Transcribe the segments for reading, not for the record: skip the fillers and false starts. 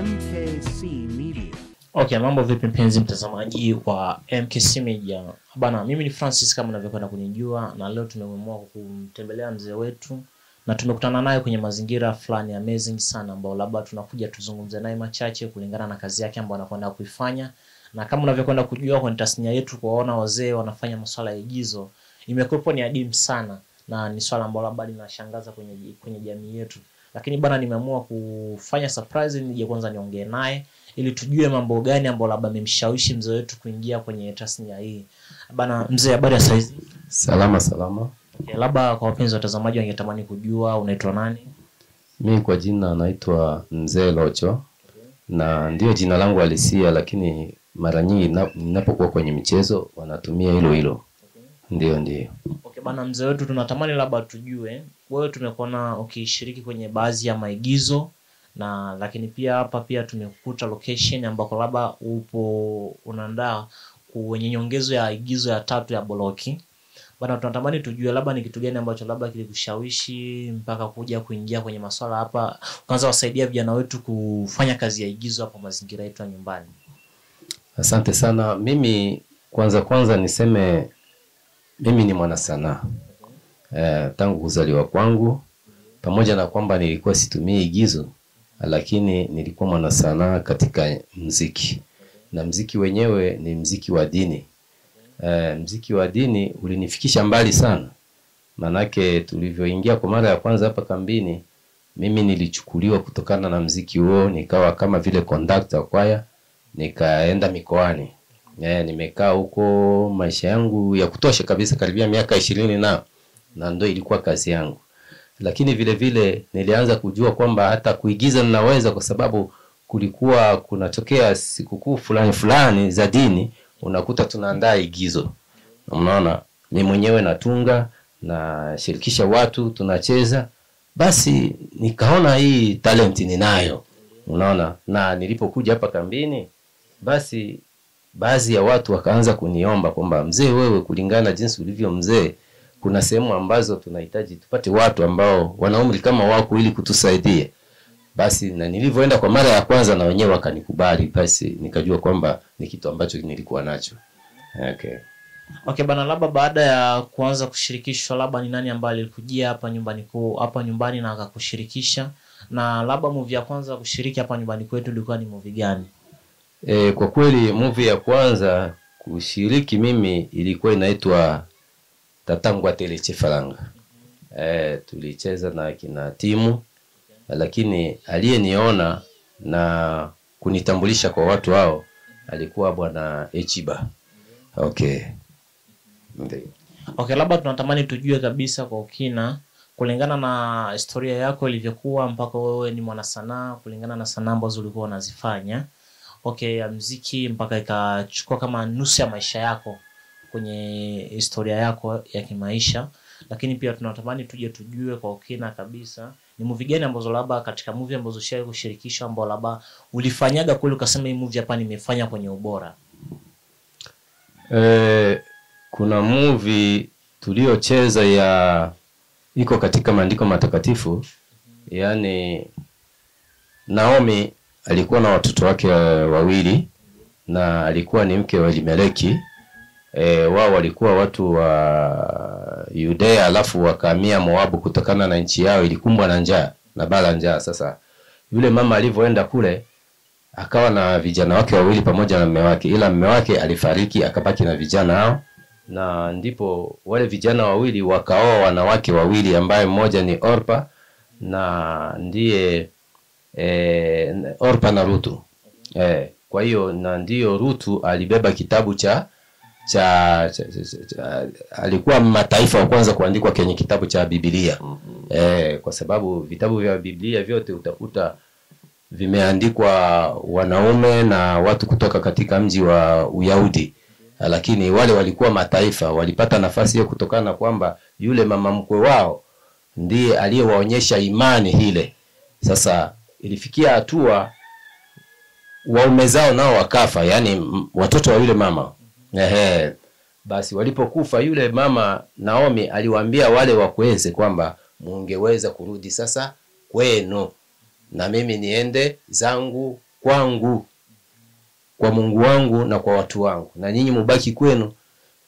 MKC Media. Okay, mambo vipi mpenzi mtazamaji wa MKC Media. Bana, mimi ni Francis kama unavyokwenda kunijua, na leo tumeamua kumtembelea mzee wetu na tumekutana naye kwenye mazingira fulani amazing sana, ambao labda tunakuja tuzungumze naye machache kulingana na kazi yake ambayo anakwenda kuifanya. Na kama unavyokwenda kujua kwenye tasnia yetu, kuwaona wazee wanafanya masuala ya igizo imekuwa ni adimu sana, na ni swala ambalo labda linashangaza kwenye jamii yetu. Lakini bana, nimeamua kufanya surprise nije kwanza niongee naye ili tujue mambo gani ambayo labda amemshawishi mzee wetu kuingia kwenye tasnia hii. Bana mzee, habari ya saizi? Salama salama. Labda kwa wapenzi watazamaji wangetamani kujua unaitwa nani? Mimi kwa jina naitwa Mzee Locho. Na ndio jina langu halisia, lakini mara nyingi ninapokuwa kwenye michezo wanatumia hilo hilo. Ndio. Okay bana, mzee wetu tunatamani labda tujue, wewe tumekuona ukishiriki kwenye baadhi ya maigizo, na lakini pia hapa pia tumekuta location ambako labda upo unaandaa kwenye nyongezo ya igizo ya 3 ya Boloki. Bana, tunatamani tujue labda ni kitu gani ambacho labda kilikushawishi mpaka kuja kuingia kwenye masuala hapa, kwanza wasaidia vijana wetu kufanya kazi ya igizo hapa mazingira yetu ya nyumbani. Asante sana. Mimi kwanza niseme mimi ni mwana sanaa. Tangu kuzaliwa kwangu, pamoja na kwamba nilikuwa situmii igizo, lakini nilikuwa mwana sanaa katika muziki. Na muziki wenyewe ni muziki wa dini. Muziki wa dini ulinifikisha mbali sana. Manake tulivyoingia kwa mara ya kwanza hapa kambini, mimi nilichukuliwa kutokana na muziki huo, nikawa kama vile conductor kwaya, nikaenda mikoani. Nimekaa huko maisha yangu ya kutosha kabisa, karibia miaka 20 na ndio ilikuwa kazi yangu. Lakini vile vile nilianza kujua kwamba hata kuigiza ninaweza, kwa sababu kulikuwa kunatokea sikukuu fulani za dini, unakuta tunaandaa igizo. Unaona, ni mwenyewe natunga na shirikisha watu tunacheza. Basi nikaona hii talent ninayo. Unaona, na nilipokuja hapa kambini, basi baadhi ya watu wakaanza kuniomba kwamba mzee, wewe kulingana jinsi ulivyo mzee, kuna sehemu ambazo tunahitaji tupate watu ambao wana umri kama wako ili kutusaidia. Basi na nilivyoenda kwa mara ya kwanza na wenyewe wakanikubali, basi nikajua kwamba ni kitu ambacho nilikuwa nacho. Okay bana, labda baada ya kuanza kushirikishwa, labda ni nani ambaye alikujia hapa nyumbani na akakushirikisha, na labda movie ya kwanza kushiriki hapa nyumbani kwetu ilikuwa ni movie gani? Kwa kweli movie ya kwanza kushiriki mimi ilikuwa inaitwa Tatangwa Tele Chefalanga. Tulicheza na kina timu, lakini aliyeniona na kunitambulisha kwa watu hao alikuwa bwana Echiba. Okay, labda tunatamani tujue kabisa kwa ukina, kulingana na historia yako ilivyokuwa mpaka wewe ni mwana sanaa, kulingana na sanaa ambazo ulikuwa unazifanya, ya muziki, mpaka ikachukua kama nusu ya maisha yako kwenye historia yako ya kimaisha. Lakini pia tunatamani tujue kwa ukina kabisa ni movie gani ambazo labda katika movie ambazo ushawahi kushirikisha ambao labda ulifanyaga kule ukasema hii movie hapa nimefanya kwenye ubora. Kuna movie tuliocheza iko katika maandiko matakatifu. Yaani Naomi alikuwa na watoto wake wawili, na alikuwa ni mke wa Elimeleki. Wao walikuwa watu wa Yudea, alafu wakahamia Moabu kutokana na nchi yao ilikumbwa na njaa na bala njaa. Sasa yule mama alivyoenda kule akawa na vijana wake wawili pamoja na mume wake, ila mume wake alifariki, akabaki na vijana hao. Na ndipo wale vijana wawili wakaoa wanawake wawili, ambaye mmoja ni Orpa na ndiye Orpa na Rutu. Kwa hiyo na ndio Rutu alibeba kitabu cha alikuwa mataifa wa kwanza kuandikwa kwenye kitabu cha Biblia. Kwa sababu vitabu vya Biblia vyote utakuta vimeandikwa wanaume na watu kutoka katika mji wa Uyahudi, lakini wale walikuwa mataifa walipata nafasi hiyo kutokana na kwamba yule mama mkwe wao ndiye aliyewaonyesha imani ile. Sasa ilifikia hatua waume zao nao wakafa, yani watoto wa yule mama. Basi walipokufa, yule mama Naomi aliwaambia wale wakweze kwamba mungeweza kurudi sasa kwenu na mimi niende zangu kwangu, kwa Mungu wangu na kwa watu wangu, na nyinyi mubaki kwenu.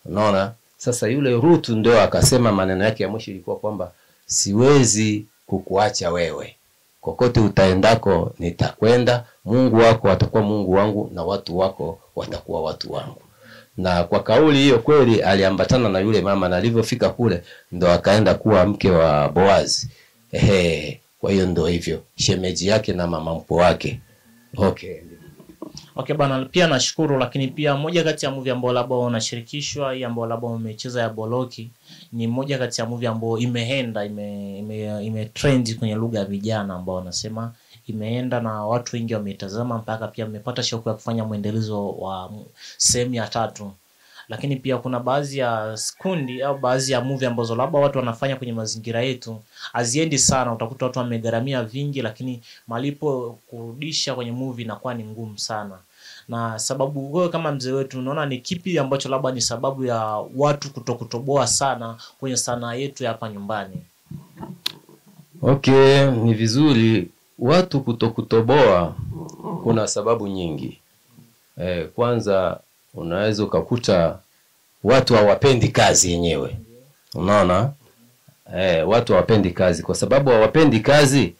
Unaona? Sasa yule Rutu ndio akasema maneno yake ya mwisho ilikuwa kwamba siwezi kukuacha wewe. Kokote utaendako nitakwenda, Mungu wako atakuwa Mungu wangu na watu wako watakuwa watu wangu. Na kwa kauli hiyo kweli aliambatana na yule mama, na alivyofika kule ndo akaenda kuwa mke wa Boazi. Kwa hiyo ndo hivyo shemeji yake na mama mpo wake. Okay bana, pia nashukuru. Lakini pia moja kati ya movie ambayo labda unashirikishwa, hii ambayo labda umecheza ya Boloki, ni moja kati ya movie ambayo imeenda ime trend kwenye lugha ya vijana, ambao wanasema imeenda na watu wengi wametazama, mpaka pia mmepata shauku ya kufanya muendelezo wa sehemu ya 3. Lakini pia kuna baadhi ya kundi au baadhi ya movie ambazo labda watu wanafanya kwenye mazingira yetu haziendi sana. Utakuta watu wamegharamia vingi, lakini malipo kurudisha kwenye movie inakuwa ni ngumu sana. Na sababu wewe kama mzee wetu unaona ni kipi ambacho labda ni sababu ya watu kutokutoboa sana kwenye sanaa yetu hapa nyumbani? Ni vizuri watu kutokutoboa, kuna sababu nyingi. Kwanza unaweza ukakuta watu hawapendi kazi yenyewe. Unaona? Watu hawapendi kazi. Kwa sababu hawapendi kazi,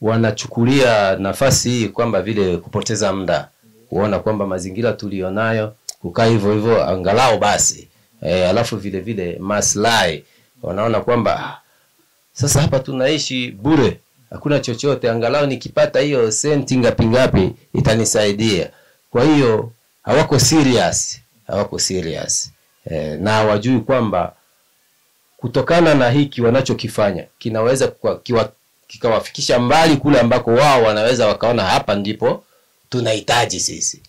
wanachukulia nafasi hii kwamba vile kupoteza muda. Kuona kwamba mazingira tulionayo kukaa hivyo hivyo angalau basi. Alafu vile vile maslahi, wanaona kwamba sasa hapa tunaishi bure, hakuna chochote, angalau nikipata hiyo senti ngapi itanisaidia. Kwa hiyo hawako serious. Na hawajui kwamba kutokana na hiki wanachokifanya kinaweza kikawafikisha mbali kule ambako wao wanaweza wakaona hapa ndipo tunahitaji sisi.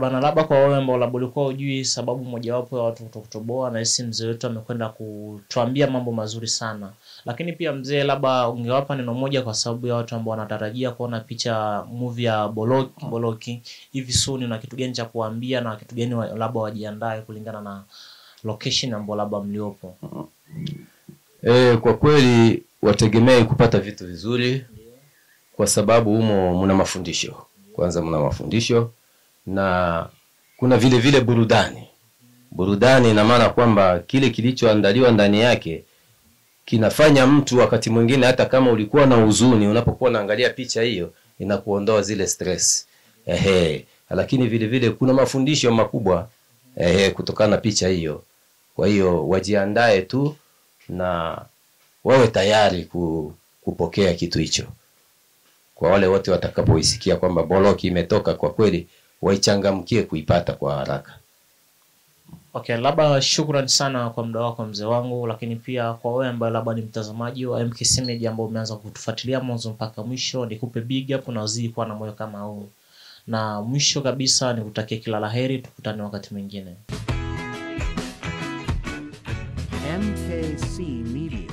Bana, labda kwa wewe ambao labda ulikuwa hujui sababu mojawapo ya watu kutokutoboa, na hisi mzee wetu amekwenda kutuambia mambo mazuri sana. Lakini pia mzee, labda ungewapa neno moja kwa sababu ya watu ambao wanatarajia kuona picha movie ya Boloki hivi soon, na kitu gani cha kuambia na kitu gani labda wajiandae kulingana na location ambayo labda mliopo? Kwa kweli wategemee kupata vitu vizuri, kwa sababu humo mna mafundisho. Kwanza mna mafundisho na kuna vile vile burudani. Ina maana kwamba kile kilichoandaliwa ndani yake kinafanya mtu wakati mwingine, hata kama ulikuwa na huzuni, unapokuwa unaangalia picha hiyo inakuondoa zile stress. Lakini vile vile kuna mafundisho makubwa kutokana na picha hiyo. Kwa hiyo wajiandae tu na wawe tayari kupokea kitu hicho. Kwa wale wote watakapoisikia kwamba Boloki imetoka, kwa kweli waichangamkie kuipata kwa haraka. Labda shukrani sana kwa muda wako mzee wangu. Lakini pia kwa wewe ambaye labda ni mtazamaji wa MKC Media ambao umeanza kutufuatilia mwanzo mpaka mwisho, nikupe big up na uzidi kuwa na moyo kama huu. Na mwisho kabisa nikutakie kila laheri, tukutane wakati mwingine. MKC Media.